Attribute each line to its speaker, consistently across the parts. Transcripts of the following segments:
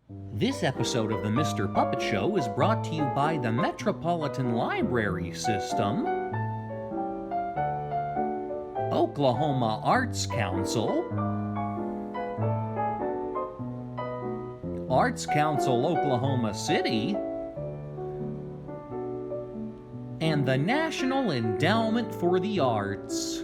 Speaker 1: This episode of the Mr. Puppet Show is brought to you by the Metropolitan Library System, Oklahoma Arts Council, Arts Council Oklahoma City, and the National Endowment for the Arts.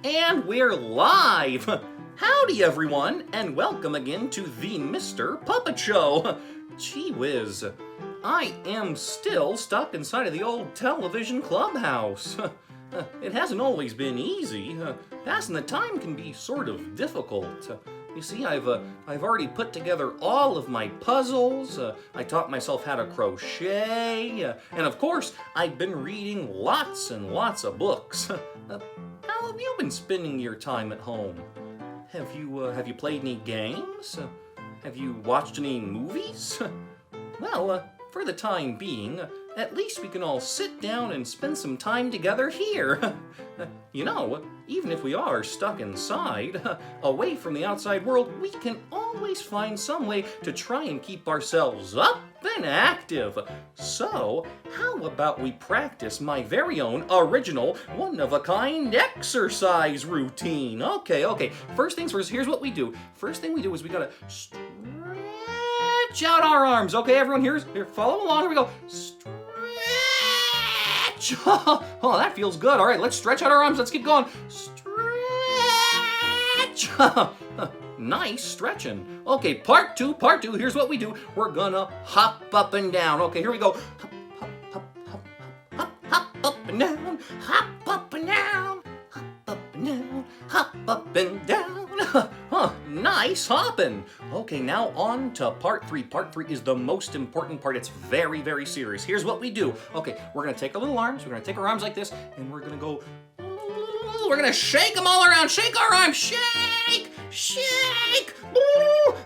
Speaker 2: And we're live! Howdy everyone, and welcome again to the Mr. Puppet Show! Gee whiz, I am still stuck inside of the old television clubhouse. It hasn't always been easy. Passing the time can be sort of difficult. You see, I've already put together all of my puzzles, I taught myself how to crochet, and of course, I've been reading lots and lots of books. How have you been spending your time at home? Have you played any games? Have you watched any movies? Well, for the time being, at least we can all sit down and spend some time together here. You know, even if we are stuck inside, away from the outside world, we can always find some way to try and keep ourselves up and active. So, how about we practice my very own original, one-of-a-kind exercise routine? Okay. First things first, here's what we do. First thing we do is we gotta stretch out our arms. Okay, everyone, here, follow along. Here we go. Stretch. Oh, that feels good. All right, let's stretch out our arms. Let's keep going. Stretch. Nice stretching. Okay, part two. Here's what we do. We're gonna hop up and down. Okay, here we go. Hop up and down. Hop up and down. Hop up and down. Hop up and down. Nice hopping. Okay, now on to part three. Part three is the most important part. It's very, very serious. Here's what we do. Okay, we're gonna take our little arms. We're gonna take our arms like this, and we're gonna go. We're gonna shake them all around. Shake our arms. Shake.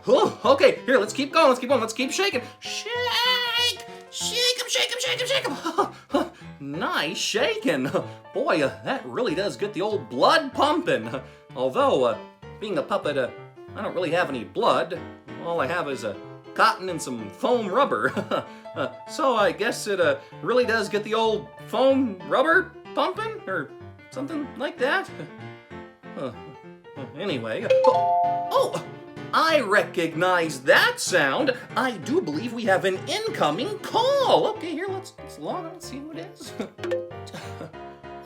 Speaker 2: Okay, here, let's keep going. Let's keep shaking. Shake them. Nice shaking. Boy, that really does get the old blood pumping. Although, being a puppet, I don't really have any blood. All I have is cotton and some foam rubber. So I guess it really does get the old foam rubber pumping, or something like that. Anyway, oh, I recognize that sound. I do believe we have an incoming call. Okay, here, let's log on and see who it is.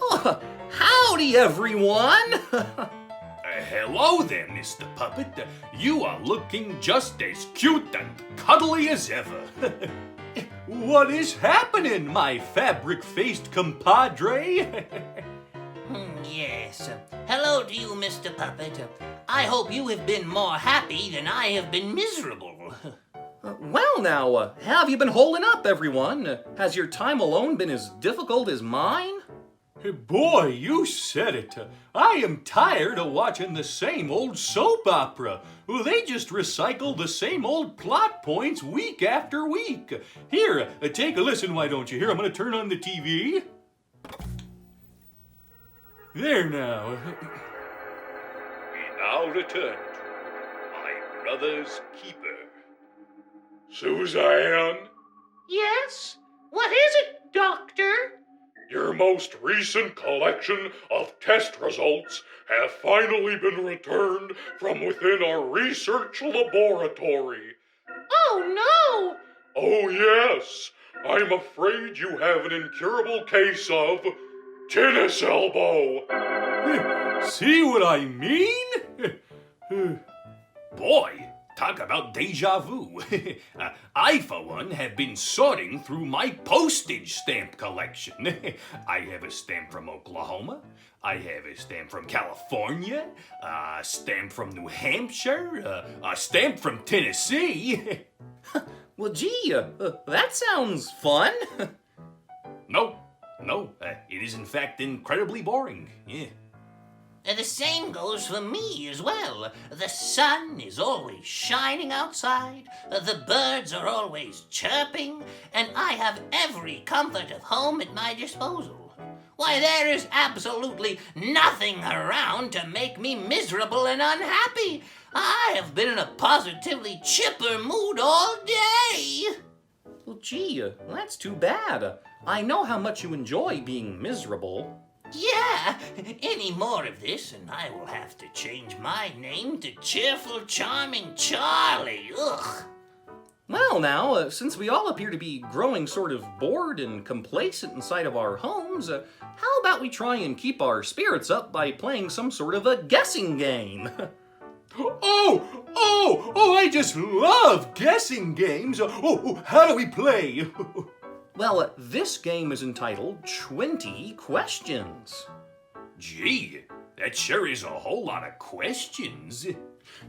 Speaker 2: Oh, howdy, everyone.
Speaker 3: Hello there, Mr. Puppet. You are looking just as cute and cuddly as ever. What is happening, my fabric-faced compadre?
Speaker 4: Yes. Hello to you, Mr. Puppet. I hope you have been more happy than I have been miserable.
Speaker 2: Well now, how have you been holding up, everyone? Has your time alone been as difficult as mine?
Speaker 3: Boy, you said it. I am tired of watching the same old soap opera. They just recycle the same old plot points week after week. Here, take a listen, why don't you? Here, I'm going to turn on the TV. There now. We now return to my brother's keeper. Suzanne?
Speaker 5: Yes? What is it, Doctor?
Speaker 6: Your most recent collection of test results have finally been returned from within our research laboratory.
Speaker 5: Oh, no!
Speaker 6: Oh, yes. I'm afraid you have an incurable case of tennis elbow.
Speaker 3: See what I mean? Boy, talk about deja vu. I, for one, have been sorting through my postage stamp collection. I have a stamp from Oklahoma. I have a stamp from California. A stamp from New Hampshire. A stamp from Tennessee.
Speaker 2: Well, gee, that sounds fun.
Speaker 3: No, it is in fact incredibly boring. Yeah.
Speaker 4: The same goes for me as well. The sun is always shining outside, the birds are always chirping, and I have every comfort of home at my disposal. Why, there is absolutely nothing around to make me miserable and unhappy. I have been in a positively chipper mood all day.
Speaker 2: Well, gee, that's too bad. I know how much you enjoy being miserable.
Speaker 4: Yeah, any more of this and I will have to change my name to Cheerful Charming Charlie. Ugh.
Speaker 2: Well, now, since we all appear to be growing sort of bored and complacent inside of our homes, how about we try and keep our spirits up by playing some sort of a guessing game?
Speaker 3: Oh, I just love guessing games. Oh, how do we play?
Speaker 2: Well, this game is entitled 20 Questions.
Speaker 3: Gee, that sure is a whole lot of questions.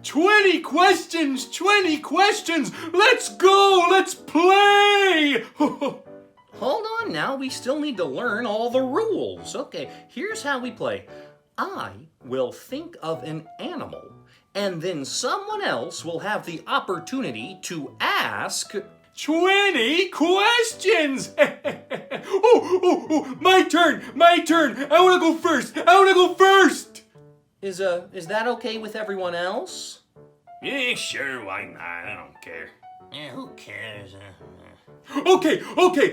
Speaker 3: 20 questions! 20 questions! Let's go! Let's play!
Speaker 2: Hold on now, we still need to learn all the rules. Okay, here's how we play. I will think of an animal, and then someone else will have the opportunity to ask
Speaker 3: 20 questions! oh, my turn! I wanna go first!
Speaker 2: Is that okay with everyone else?
Speaker 3: Yeah, sure, why not? I don't care.
Speaker 4: Yeah, who cares?
Speaker 3: Okay,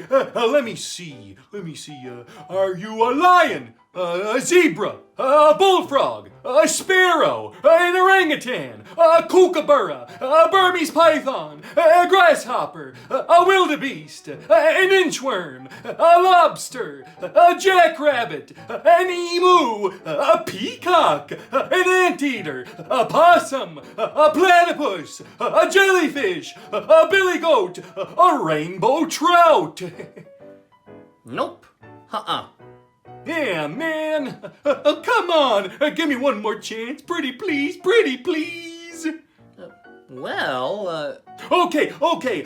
Speaker 3: let me see. Are you a lion? A zebra? A bullfrog? A sparrow? An orangutan? A kookaburra? A Burmese python? A grasshopper? A wildebeest? An inchworm? A lobster? A jackrabbit? An emu? A peacock? An anteater? A possum? A platypus? A jellyfish? A billy goat? A rainbow trout?
Speaker 2: Nope.
Speaker 3: Yeah, man. Come on. Give me one more chance. Pretty please.
Speaker 2: Well,
Speaker 3: Okay.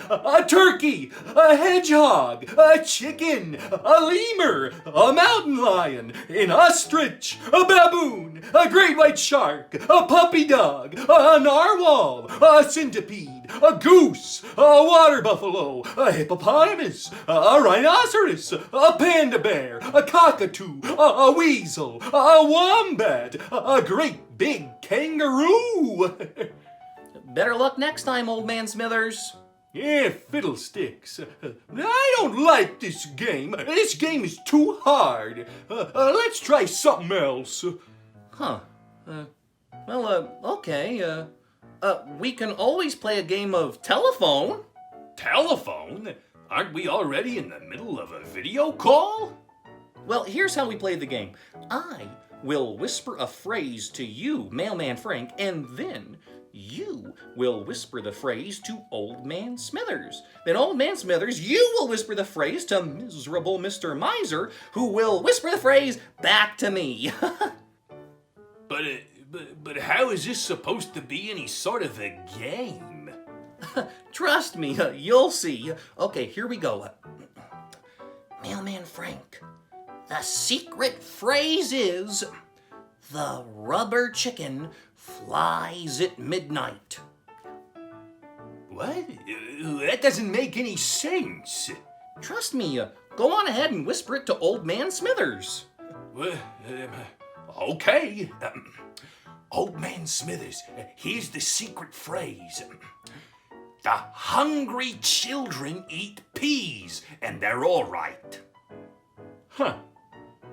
Speaker 3: A turkey, a hedgehog, a chicken, a lemur, a mountain lion, an ostrich, a baboon, a great white shark, a puppy dog, a narwhal, a centipede, a goose, a water buffalo, a hippopotamus, a rhinoceros, a panda bear, a cockatoo, a weasel, a wombat, a great big kangaroo.
Speaker 2: better luck next time, Old Man Smithers.
Speaker 3: Yeah, fiddlesticks. I don't like this game. This game is too hard. Let's try something else.
Speaker 2: Okay. We can always play a game of telephone.
Speaker 3: Telephone? Aren't we already in the middle of a video call?
Speaker 2: Well, here's how we play the game. I will whisper a phrase to you, Mailman Frank, and then you will whisper the phrase to Old Man Smithers. Then Old Man Smithers, you will whisper the phrase to miserable Mr. Miser, who will whisper the phrase back to me.
Speaker 3: But how is this supposed to be any sort of a game?
Speaker 2: Trust me, you'll see. Okay, here we go. Mailman Frank, the secret phrase is, the rubber chicken flies at midnight.
Speaker 3: What? That doesn't make any sense.
Speaker 2: Trust me, go on ahead and whisper it to Old Man Smithers.
Speaker 3: Okay. Old Man Smithers, here's the secret phrase. The hungry children eat peas, and they're all right. Huh.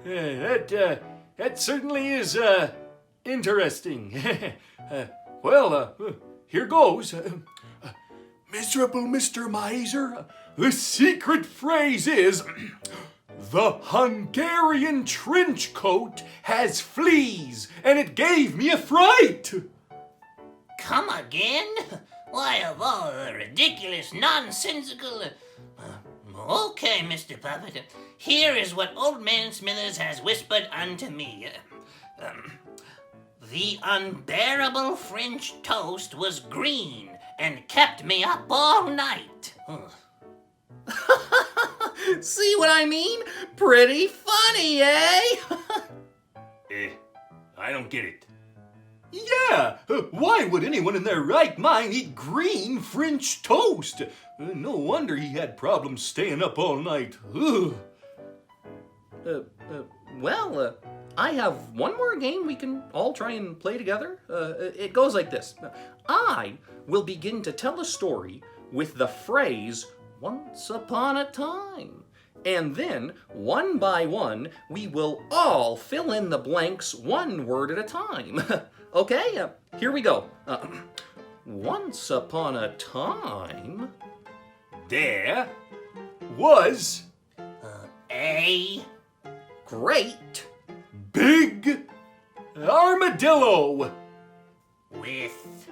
Speaker 3: That certainly is, interesting. Well, here goes. Miserable Mr. Miser, the secret phrase is, The Hungarian trench coat has fleas, and it gave me a fright.
Speaker 4: Come again? Why, of all the ridiculous, nonsensical... Okay, Mr. Puppet, here is what Old Man Smithers has whispered unto me. The unbearable French toast was green and kept me up all night.
Speaker 2: See what I mean? Pretty funny, eh?
Speaker 3: I don't get it. Yeah, why would anyone in their right mind eat green French toast? No wonder he had problems staying up all night. Ugh.
Speaker 2: Well, I have one more game we can all try and play together. It goes like this. I will begin to tell a story with the phrase, "Once upon a time." And then, one by one, we will all fill in the blanks one word at a time. Okay, here we go. Once upon a time...
Speaker 3: There was
Speaker 4: A
Speaker 2: Great
Speaker 3: big armadillo
Speaker 4: with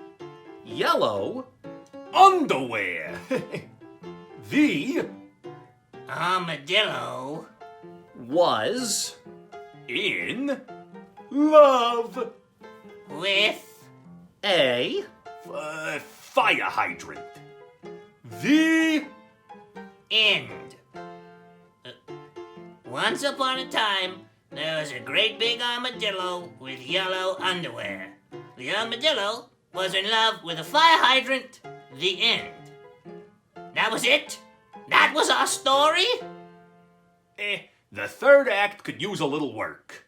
Speaker 2: yellow
Speaker 3: underwear. The
Speaker 4: armadillo
Speaker 2: was
Speaker 3: in love
Speaker 4: with
Speaker 2: a
Speaker 3: fire hydrant. The
Speaker 4: end. Once upon a time, there was a great big armadillo with yellow underwear. The armadillo was in love with a fire hydrant. The end. That was it? That was our story?
Speaker 3: The third act could use a little work.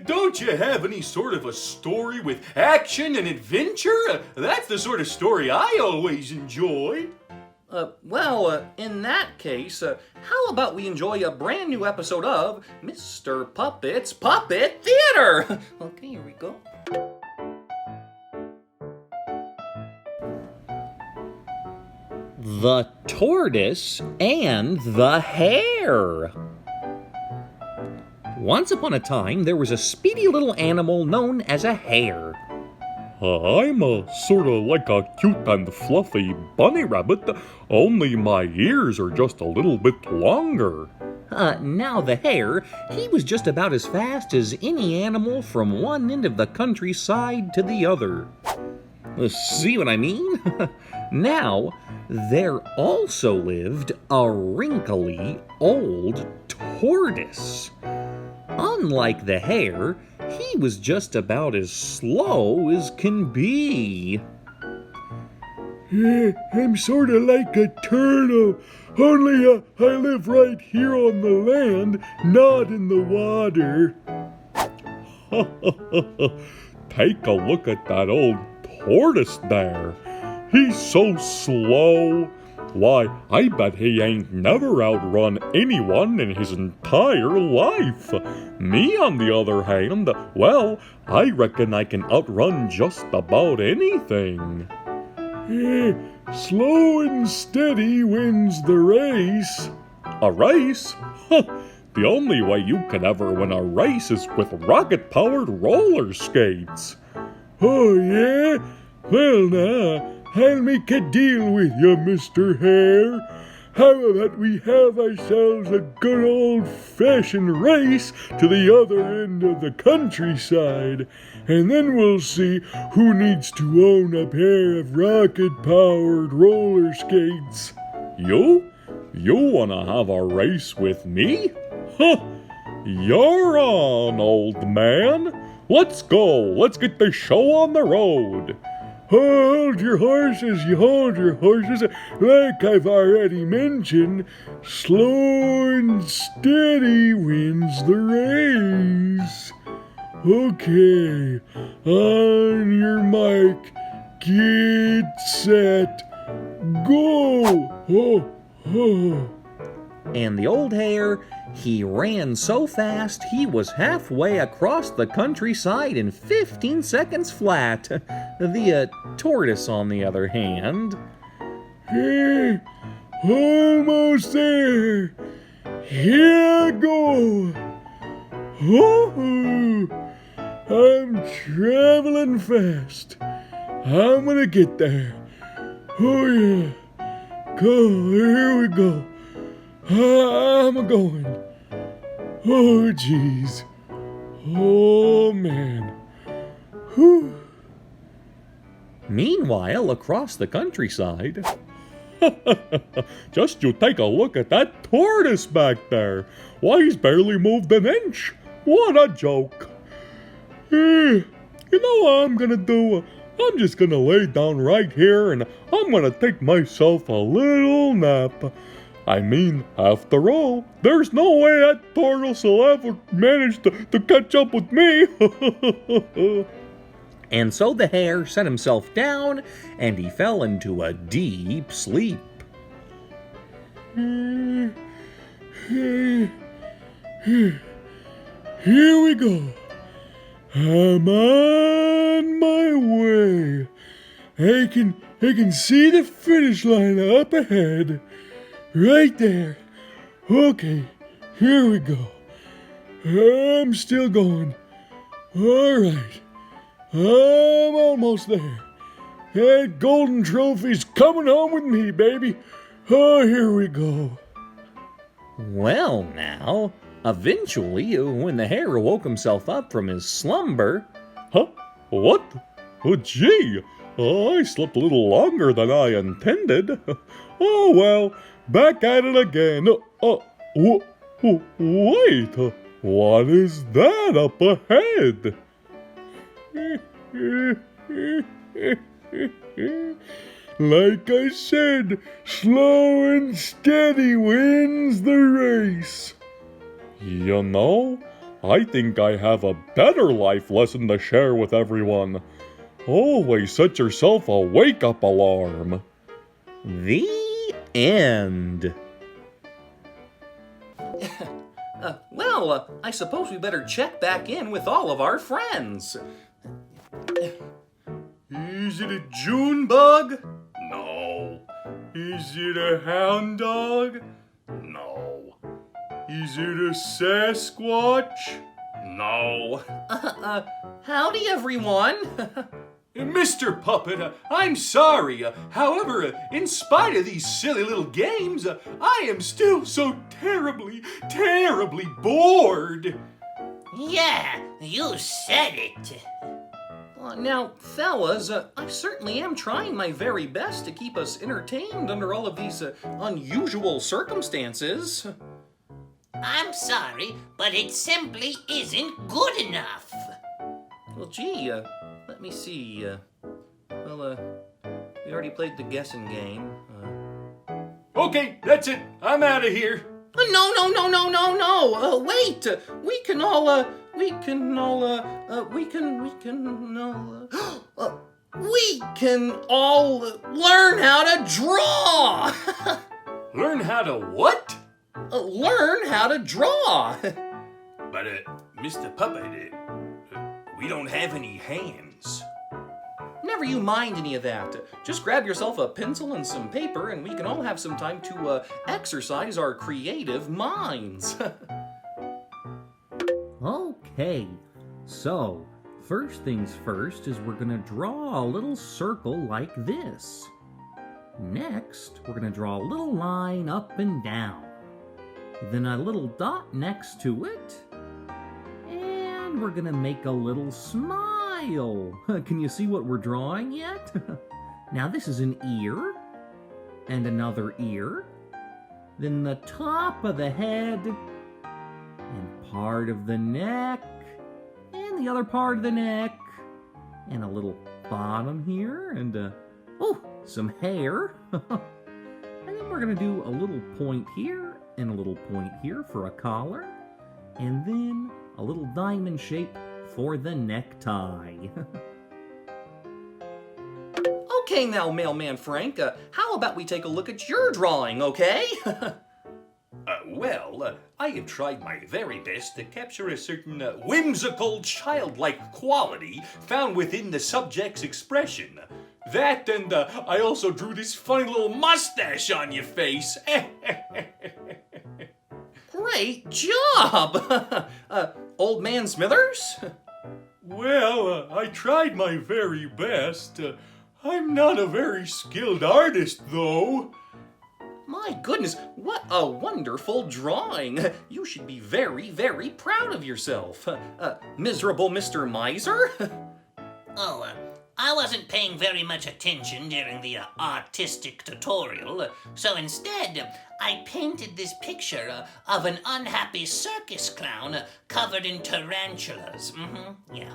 Speaker 3: Don't you have any sort of a story with action and adventure? That's the sort of story I always enjoy.
Speaker 2: Well, in that case, how about we enjoy a brand new episode of Mr. Puppet's Puppet Theater? Okay, here we go.
Speaker 1: The Tortoise and the Hare. Once upon a time, there was a speedy little animal known as a hare.
Speaker 6: I'm sort of like a cute and fluffy bunny rabbit, only my ears are just a little bit longer.
Speaker 1: Now the hare, he was just about as fast as any animal from one end of the countryside to the other. See what I mean? Now, there also lived a wrinkly old tortoise. Unlike the hare, he was just about as slow as can be.
Speaker 6: I'm sort of like a turtle, only I live right here on the land, not in the water. Take a look at that old tortoise there. He's so slow. Why, I bet he ain't never outrun anyone in his entire life. Me, on the other hand, well, I reckon I can outrun just about anything. Slow and steady wins the race. A race? The only way you can ever win a race is with rocket-powered roller skates. Oh, yeah? Well, now, I'll make a deal with you, Mr. Hare. How about we have ourselves a good old-fashioned race to the other end of the countryside, and then we'll see who needs to own a pair of rocket-powered roller skates. You? You wanna have a race with me? Huh! You're on, old man. Let's go. Let's get the show on the road. Hold your horses, you hold your horses. Like I've already mentioned, slow and steady wins the race. Okay, on your mark, get set, go! Oh, oh.
Speaker 1: And the old hare, he ran so fast he was halfway across the countryside in 15 seconds flat. The tortoise, on the other hand...
Speaker 6: Hey, almost there. Here I go. Oh, I'm traveling fast. I'm gonna get there. Oh yeah. Go, here we go. I'm going. Oh jeez. Oh man. Whew.
Speaker 1: Meanwhile, across the countryside... Just you take a look at that tortoise back there. Why, he's barely moved an inch. What a joke. You know what I'm gonna do? I'm just gonna lay down right here and I'm gonna take myself a little nap. I mean, after all, there's no way that tortoise will ever manage to catch up with me. And so the hare set himself down, and he fell into a deep sleep.
Speaker 6: Here we go. I'm on my way. I can see the finish line up ahead. Right there. Okay, here we go. I'm still going. All right. I'm almost there. That golden trophy's coming home with me, baby. Oh, here we go.
Speaker 1: Well, now, eventually, when the hare woke himself up from his slumber...
Speaker 6: Huh? What? Oh, gee. I slept a little longer than I intended. Oh, well, back at it again. Wait. What is that up ahead? Like I said, slow and steady wins the race. You know, I think I have a better life lesson to share with everyone. Always set yourself a wake-up alarm.
Speaker 1: The end.
Speaker 2: Well, I suppose we better check back in with all of our friends.
Speaker 3: Is it a June bug? No. Is it a hound dog? No. Is it a Sasquatch? No.
Speaker 2: Howdy, everyone.
Speaker 3: Mr. Puppet, I'm sorry. However, in spite of these silly little games, I am still so terribly, terribly bored.
Speaker 4: Yeah, you said it.
Speaker 2: Now, fellas, I certainly am trying my very best to keep us entertained under all of these unusual circumstances.
Speaker 4: I'm sorry, but it simply isn't good enough.
Speaker 2: Well, gee, let me see. We already played the guessing game.
Speaker 3: Okay, that's it. I'm out of here.
Speaker 2: No! Wait! We can all learn how to draw!
Speaker 3: Learn how to what?
Speaker 2: Learn how to draw!
Speaker 3: But, Mr. Puppet, we don't have any hands.
Speaker 2: Never you mind any of that. Just grab yourself a pencil and some paper and we can all have some time to exercise our creative minds.
Speaker 1: Okay, so first things first is we're going to draw a little circle like this. Next, we're going to draw a little line up and down. Then a little dot next to it. And we're going to make a little smile. Can you see what we're drawing yet? Now this is an ear. And another ear. Then the top of the head. And part of the neck. And the other part of the neck. And a little bottom here. And, some hair. And then we're going to do a little point here. And a little point here for a collar. And then a little diamond shape for the necktie.
Speaker 2: Okay now, Mailman Frank, how about we take a look at your drawing, okay?
Speaker 3: Well, I have tried my very best to capture a certain whimsical, childlike quality found within the subject's expression. That and I also drew this funny little mustache on your face.
Speaker 2: Great job! Old Man Smithers?
Speaker 3: Well, I tried my very best. I'm not a very skilled artist, though.
Speaker 2: My goodness, what a wonderful drawing! You should be very, very proud of yourself. Miserable Mr. Miser?
Speaker 4: Oh, I wasn't paying very much attention during the artistic tutorial, so instead, I painted this picture of an unhappy circus clown covered in tarantulas. Yeah.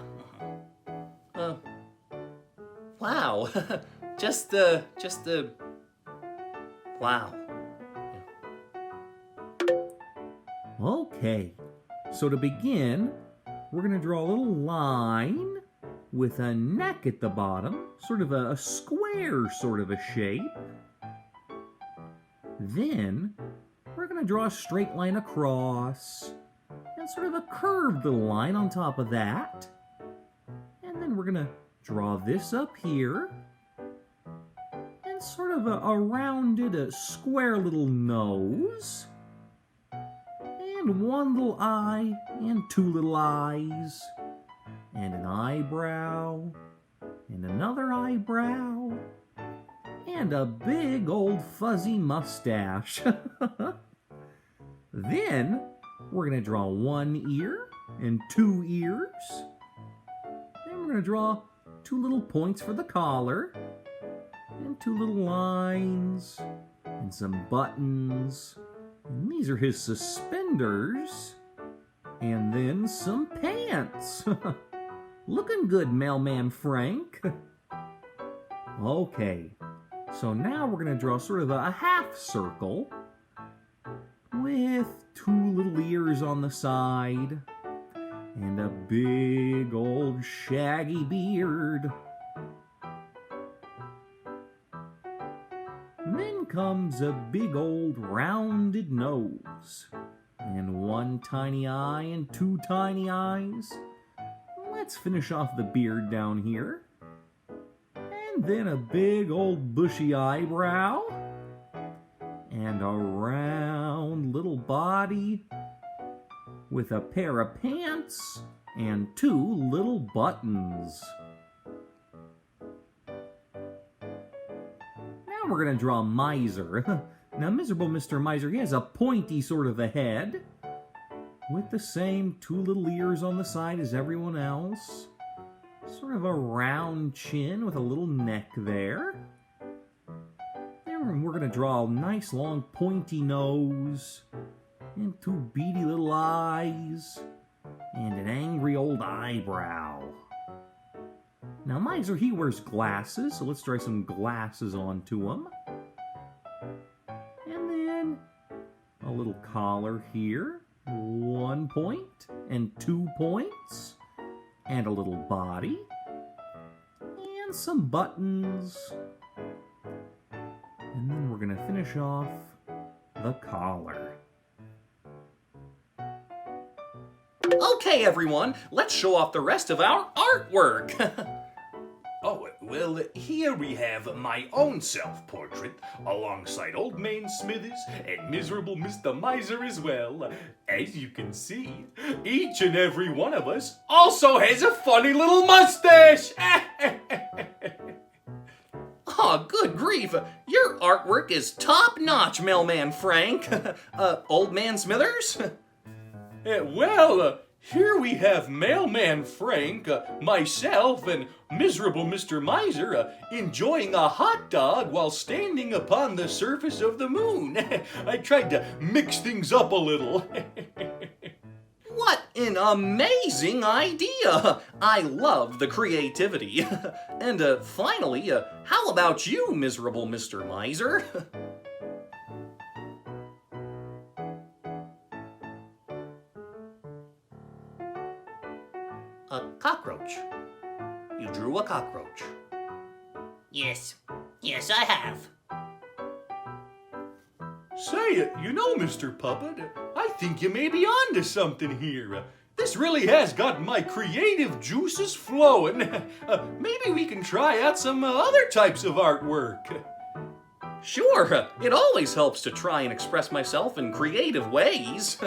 Speaker 2: Wow. Wow.
Speaker 1: Okay, so to begin, we're going to draw a little line with a neck at the bottom, sort of a square sort of a shape. Then we're going to draw a straight line across and sort of a curved little line on top of that. And then we're going to draw this up here and sort of a rounded, square little nose. And one little eye and two little eyes. And an eyebrow, and another eyebrow, and a big old fuzzy mustache. Then we're going to draw one ear and two ears. Then we're going to draw two little points for the collar, and two little lines, and some buttons. And these are his suspenders, and then some pants. Looking good, Mailman Frank. Okay, so now we're going to draw sort of a half circle with two little ears on the side and a big old shaggy beard. And then comes a big old rounded nose and one tiny eye and two tiny eyes. Let's finish off the beard down here. And then a big old bushy eyebrow. And a round little body with a pair of pants and two little buttons. Now we're going to draw Miser. Now, Miserable Mr. Miser, he has a pointy sort of a head, with the same two little ears on the side as everyone else. Sort of a round chin with a little neck there. Then we're going to draw a nice long pointy nose, and two beady little eyes, and an angry old eyebrow. Now Miser, he wears glasses, so let's try some glasses onto him. And then a little collar here. 1 point and 2 points and a little body and some buttons, and then we're going to finish off the collar.
Speaker 2: Okay, everyone, let's show off the rest of our artwork.
Speaker 3: Oh, well, here we have my own self-portrait, alongside Old Man Smithers and Miserable Mr. Miser as well. As you can see, each and every one of us also has a funny little mustache!
Speaker 2: Oh, good grief, your artwork is top-notch, Mailman Frank. Old Man Smithers?
Speaker 3: Here we have Mailman Frank, myself, and Miserable Mr. Miser enjoying a hot dog while standing upon the surface of the moon. I tried to mix things up a little.
Speaker 2: What an amazing idea! I love the creativity. And finally, how about you, Miserable Mr. Miser? A cockroach. You drew a cockroach.
Speaker 4: Yes, I have.
Speaker 3: Say, you know, Mr. Puppet, I think you may be onto something here. This really has got my creative juices flowing. Maybe we can try out some other types of artwork.
Speaker 2: Sure, it always helps to try and express myself in creative ways.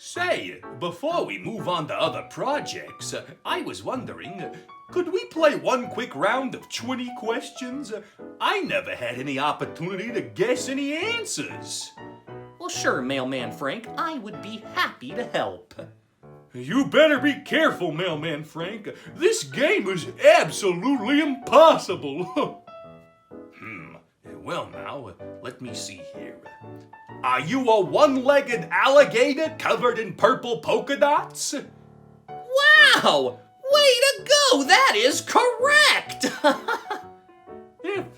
Speaker 3: Say, before we move on to other projects, I was wondering, could we play one quick round of 20 questions? I never had any opportunity to guess any answers.
Speaker 2: Well, sure, Mailman Frank. I would be happy to help.
Speaker 3: You better be careful, Mailman Frank. This game is absolutely impossible. Well now, let me see here. Are you a one-legged alligator covered in purple polka dots?
Speaker 2: Wow! Way to go! That is correct!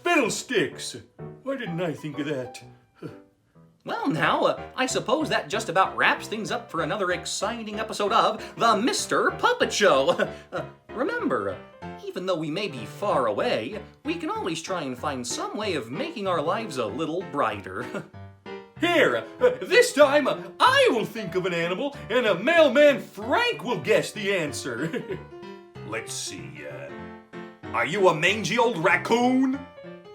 Speaker 3: Fiddlesticks! Why didn't I think of that?
Speaker 2: Well, now, I suppose that just about wraps things up for another exciting episode of the Mr. Puppet Show. Remember, even though we may be far away, we can always try and find some way of making our lives a little brighter.
Speaker 3: Here, this time I will think of an animal and a Mailman Frank will guess the answer. Let's see, are you a mangy old raccoon?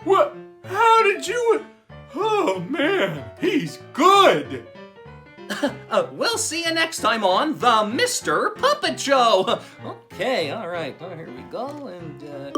Speaker 3: What? How did you... Oh man, he's good!
Speaker 2: We'll see you next time on the Mr. Puppet Show. Okay, all right, here we go, and